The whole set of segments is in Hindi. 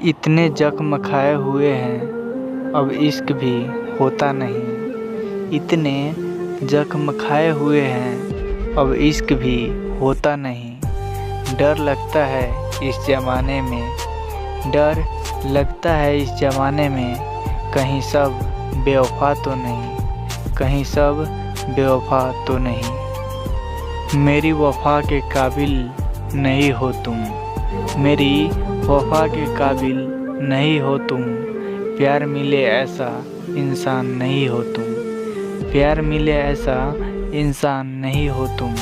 इतने जख्म खाए हुए हैं अब इश्क भी होता नहीं। इतने जख्म खाए हुए हैं अब इश्क भी होता नहीं। डर लगता है इस ज़माने में, डर लगता है इस ज़माने में, कहीं सब बेवफा तो नहीं, कहीं सब बेवफा तो नहीं। मेरी वफ़ा के काबिल नहीं हो तुम, मेरी वफ़ा के काबिल नहीं हो तुम। प्यार मिले ऐसा इंसान नहीं हो तुम, प्यार मिले ऐसा इंसान नहीं हो तुम।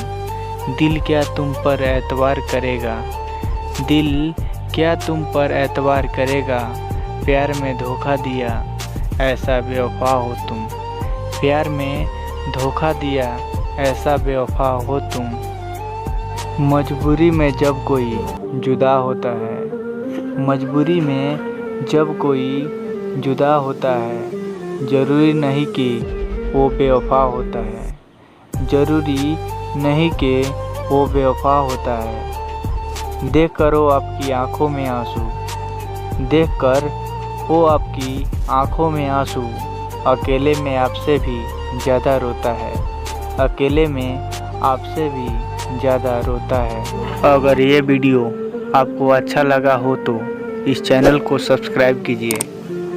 दिल क्या तुम पर एतबार करेगा, दिल क्या तुम पर एतबार करेगा। प्यार में धोखा दिया ऐसा बेवफा हो तुम, प्यार में धोखा दिया ऐसा बेवफा हो तुम। मजबूरी में जब कोई जुदा होता है, मजबूरी में जब कोई जुदा होता है, ज़रूरी नहीं कि वो बेवफा होता है, ज़रूरी नहीं कि वो बेवफा होता है। देख कर वो आपकी आँखों में आंसू, देख कर वो आपकी आँखों में आंसू, अकेले में आपसे भी ज़्यादा रोता है, अकेले में आपसे भी ज़्यादा रोता है। अगर ये वीडियो आपको अच्छा लगा हो तो इस चैनल को सब्सक्राइब कीजिए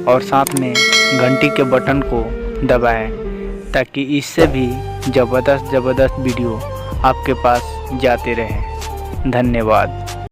और साथ में घंटी के बटन को दबाएं, ताकि इससे भी ज़बरदस्त वीडियो आपके पास जाते रहें। धन्यवाद।